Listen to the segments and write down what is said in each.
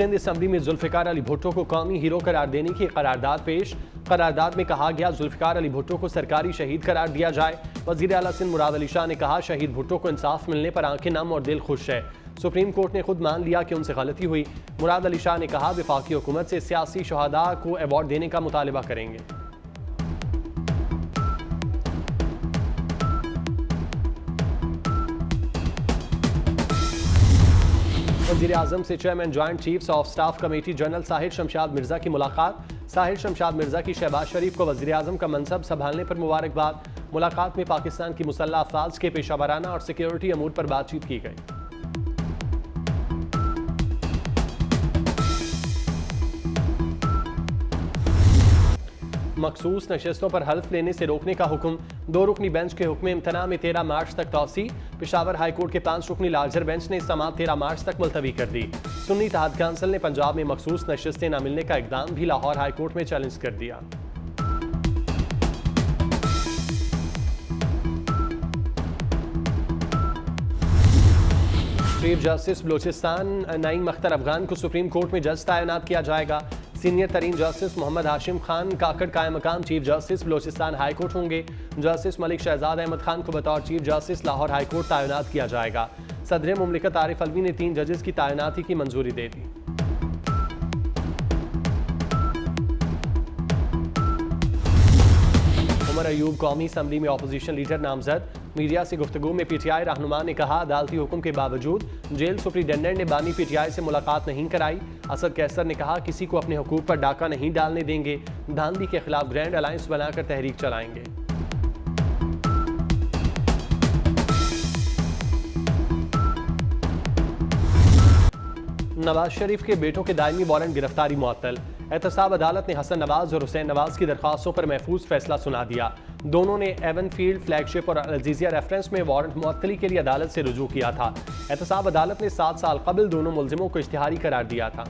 Sindh assembly में जुल्फिकार अली भुट्टो को कौमी हीरो करार देने की करारदाद पेश। करारदाद में कहा गया जुल्फिकार अली भुट्टो को सरकारी शहीद करार दिया जाए। वज़ीर आला सिंध मुराद अली शाह ने कहा शहीद भुट्टो को इंसाफ मिलने पर आंखें नम और दिल खुश है। सुप्रीम कोर्ट ने खुद मान लिया कि उनसे गलती हुई। मुराद अली शाह ने कहा वफाकी हुकूमत से सियासी शहादा को अवार्ड देने का मुतालबा करेंगे। वज़ीर आज़म से chairman joint chiefs of staff committee general Sahir Shamshad Mirza की मुलाकात। साहिर शमशाद मिर्जा की शहबाज शरीफ को वज़ीर आज़म का मनसब संभालने पर मुबारकबाद। मुलाकात में पाकिस्तान की मुसल्लह अफवाज के पेशा वाराना और सिक्योरिटी अमूर पर बातचीत की गई। मखसूस नशस्तों पर हल्फ लेने से रोकने का हुक्म। 2 रुकनी बेंच के हुक्म इम्तना में 13 मार्च तक तौसी। पेशावर हाईकोर्ट के 5 रुकनी लार्जर बेंच ने समाअत 13 मार्च तक मुलतवी कर दी। सुन्नी इत्तेहाद काउंसिल ने पंजाब में मखसूस नशस्तें न मिलने का इकदाम भी लाहौर हाईकोर्ट में चैलेंज कर दिया। चीफ जस्टिस बलोचिस्तान नईम अख्तर अफगान को सुप्रीम कोर्ट में जज तैनात किया जाएगा। सीनियर तरीन जस्टिस मोहम्मद हाशिम खान काकड़ कायम मकाम chief justice Balochistan high court होंगे। जस्टिस मलिक शहजाद अहमद खान को बतौर chief justice Lahore high court तैनात किया जाएगा। सदर मुमलिकत आरिफ अलवी ने 3 जजेस की तैनाती की मंजूरी दे दी। उमर अयूब कौमी असम्बली में अपोजिशन लीडर नामजद। मीडिया से गुफ्तगू में पीटीआई रहनुमा ने कहा अदालती हुक्म के बावजूद जेल सुप्रिटेंडेंट ने बानी पीटीआई से मुलाकात नहीं कराई। असद कैसर ने कहा किसी को अपने हुकूक पर डाका नहीं डालने देंगे। धांधली के खिलाफ ग्रैंड अलायंस बनाकर तहरीक चलाएंगे। नवाज शरीफ के बेटों के दायमी वारंट गिरफ्तारी मुअत्तल। एहतसाब अदालत ने हसन नवाज और हुसैन नवाज की दरख्वास्तों पर महफूज फैसला सुना दिया। दोनों ने एवन फील्ड, फ्लैगशिप और अजीजिया रेफरेंस में वारंट मुअत्तली के लिए अदालत से रुजू किया था। एहतसाब अदालत ने 7 साल कबल दोनों मुलजिमों को इश्तिहारी करार दिया था।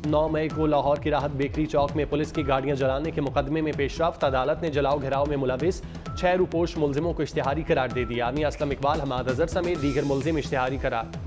9 मई को लाहौर की राहत बेकरी चौक में पुलिस की गाड़ियां जलाने के मुकदमे में पेशरफ्त। अदालत ने जलाओ घेराव में मुलविस 6 रुपोश मुलजिमों को इश्तिहारी करार दे दिया। मियां असलम इकबाल, हमाद अजहर समेत दीगर मुलजिम इश्तिहारी करार।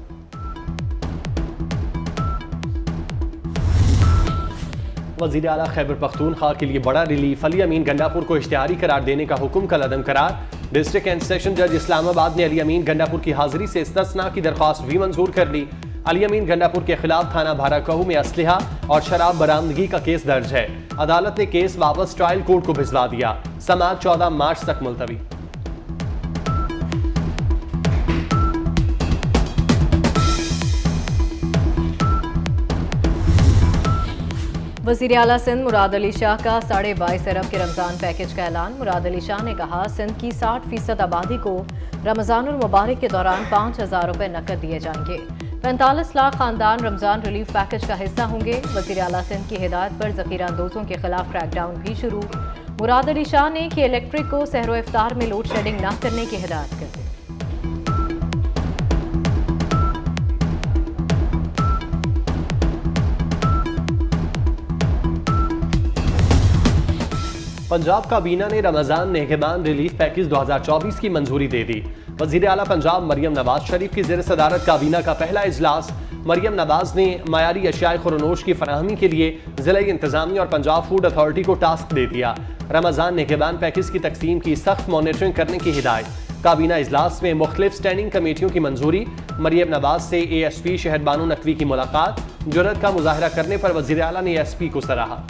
वज़ीर आला खैबर पख्तूनख्वा के लिए बड़ा रिलीफ। अली अमीन गंडापुर को इश्तिहारी करार देने का हुक्म कल अदम करार। डिस्ट्रिक्ट एंड सेशन जज इस्लामाबाद ने अली अमीन गंडापुर की हाजिरी से इस्तिस्ना की दरख्वास्त भी मंजूर कर ली। अली अमीन गंडापुर के खिलाफ थाना भाराकहू में असलहा और शराब बरामदगी का केस दर्ज है। अदालत ने केस वापस ट्रायल कोर्ट को भिजवा दिया। समाअत 14 मार्च तक मुलतवी। वज़ीर आला सिंध मुराद अली शाह का 22.5 अरब के रमज़ान पैकेज का ऐलान। मुराद अली शाह ने कहा सिंध की 60% आबादी को रमज़ानुल मुबारक के दौरान 5,000 रुपये नकद दिए जाएंगे। 45 लाख खानदान रमज़ान रिलीफ पैकेज का हिस्सा होंगे। वज़ीर आला सिंध की हिदायत पर ज़ख़ीरा अंदोज़ों के खिलाफ क्रैकडाउन भी शुरू। मुराद अली शाह ने कि इलेक्ट्रिक को सहरो इफ्तार में लोड शेडिंग न करने की हिदायत कर दी। पंजाब काबीना ने रमज़ान नेगहबान रिलीफ पैकेज 2024 की मंजूरी दे दी। वज़ीर आला पंजाब मरियम नवाज शरीफ की ज़ेर सदारत काबीना का पहला इजलास। मरियम नवाज ने मयारी अशियाए खुरनोश की फराहमी के लिए ज़िला इंतज़ामिया और पंजाब फूड अथॉरिटी को टास्क दे दिया। रमज़ान नेगहबान पैकेज की तकसीम की सख्त मॉनिटरिंग करने की हिदायत। काबीना इजलास में मुख्तलिफ स्टैंडिंग कमेटियों की मंजूरी। मरियम नवाज से ASP शहद बानो नकवी की मुलाकात। जुर्रत का मुजाहरा करने पर वज़ीर आला ने SP को सराहा।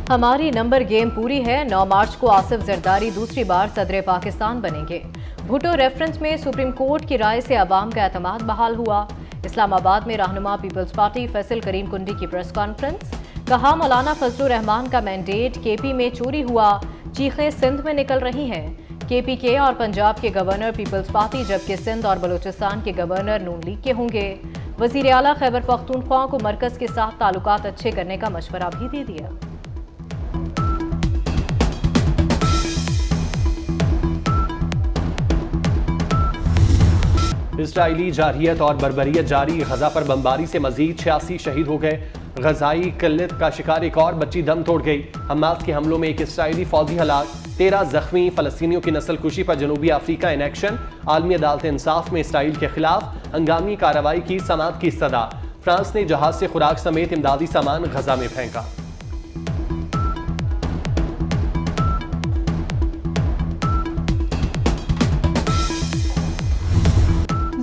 हमारी नंबर गेम पूरी है। 9 मार्च को आसिफ जरदारी दूसरी बार सदर पाकिस्तान बनेंगे। भुट्टो रेफरेंस में सुप्रीम कोर्ट की राय से अवाम का एतमाद बहाल हुआ। इस्लामाबाद में रहनुमा पीपल्स पार्टी फैसल करीम कुंडी की प्रेस कॉन्फ्रेंस। कहा मौलाना फजलुर रहमान का मैंडेट KP में चोरी हुआ, चीखें सिंध में निकल रही हैं। KPK और पंजाब के गवर्नर पीपल्स पार्टी, जबकि सिंध और बलूचिस्तान के गवर्नर नून लीग के होंगे। वज़ीर आला खैबर पख्तूनख्वा को मरकज के साथ ताल्लुकात अच्छे करने का मशवरा भी दे दिया। इसराइली जारहियत और बर्बरियत जारी, गजा पर बमबारी से मजीद 86 शहीद हो गए। गजाई किल्लत का शिकार एक और बच्ची दम तोड़ गई। हमास के हमलों में एक इसराइली फौजी हलाक, 13 जख्मी। फलस्तीनियों की नस्ल कुशी पर जनूबी अफ्रीका इन एक्शन। आलमी अदालत इंसाफ में इसराइल के खिलाफ हंगामी कार्रवाई की समाअत की सदा। फ्रांस ने जहाज से खुराक समेत इमदादी सामान गजा में फेंका।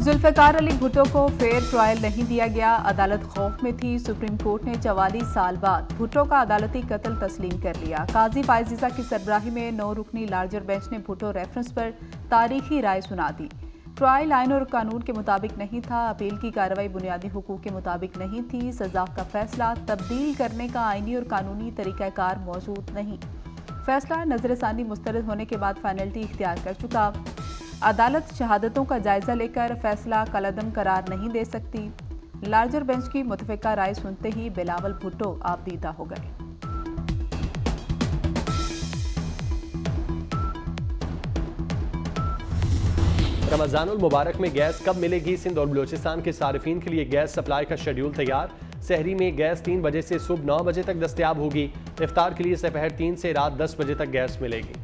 जुल्फ़िकार अली भुट्टो को फेयर ट्रायल नहीं दिया गया, अदालत खौफ में थी। सुप्रीम कोर्ट ने 44 साल बाद भुट्टो का अदालती कत्ल तस्लीम कर लिया। काजी फायजीज़ा की सरबराही में 9 रुकनी लार्जर बेंच ने भुट्टो रेफरेंस पर तारीखी राय सुना दी। ट्रायल आइन और कानून के मुताबिक नहीं था। अपील की कार्रवाई बुनियादी हुकूक के मुताबिक नहीं थी। सजा का फैसला तब्दील करने का आइनी और कानूनी तरीक़ाकार मौजूद नहीं। फैसला नजरसानी मुस्तरद होने के बाद फाइनलिटी इख्तियार कर चुका। अदालत शहादतों का जायजा लेकर फैसला कलअदम करार नहीं दे सकती। लार्जर बेंच की मुतफ़िका राय सुनते ही बिलावल भुट्टो आपदीदा हो गए। रमज़ानुल मुबारक में गैस कब मिलेगी? सिंध और बलूचिस्तान के सारिफीन के लिए गैस सप्लाई का शेड्यूल तैयार। सहरी में गैस 3 बजे से सुबह 9 बजे तक दस्तयाब होगी। इफ्तार के लिए दोपहर 3 से रात 10 बजे तक गैस मिलेगी।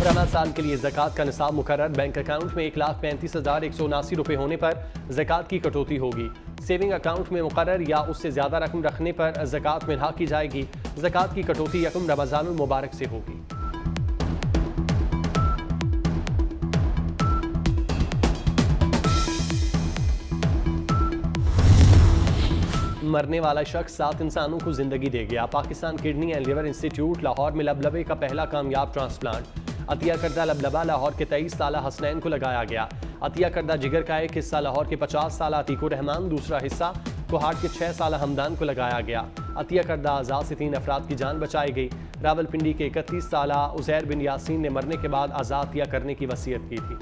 रमज़ान साल के लिए ज़कात का निसाब मुकर्रर। बैंक अकाउंट में 1,35,179 रुपये होने पर ज़कात की कटौती होगी। सेविंग अकाउंट में मुकर्रर या उससे ज़्यादा रकम रखने पर ज़कात में की जाएगी। ज़कात की कटौती यकम रमज़ानुल मुबारक से होगी। मरने वाला शख्स 7 इंसानों को जिंदगी दे गया। Pakistan kidney and liver institute Lahore में लबलबे का पहला कामयाब ट्रांसप्लांट। अतिया करदा लबलबा लाहौर के 23 साला हसनैन को लगाया गया। अतिया करदा जिगर का एक हिस्सा लाहौर के 50 साला अतीकुर रहमान, दूसरा हिस्सा कोहाट के 6 साला हमदान को लगाया गया। अतिया करदा आज़ाद से 3 अफराद की जान बचाई गई। रावलपिंडी के 31 साला उज़ैर बिन यासीन ने मरने के बाद आज़ाद अतिया करने की वसीयत की थी।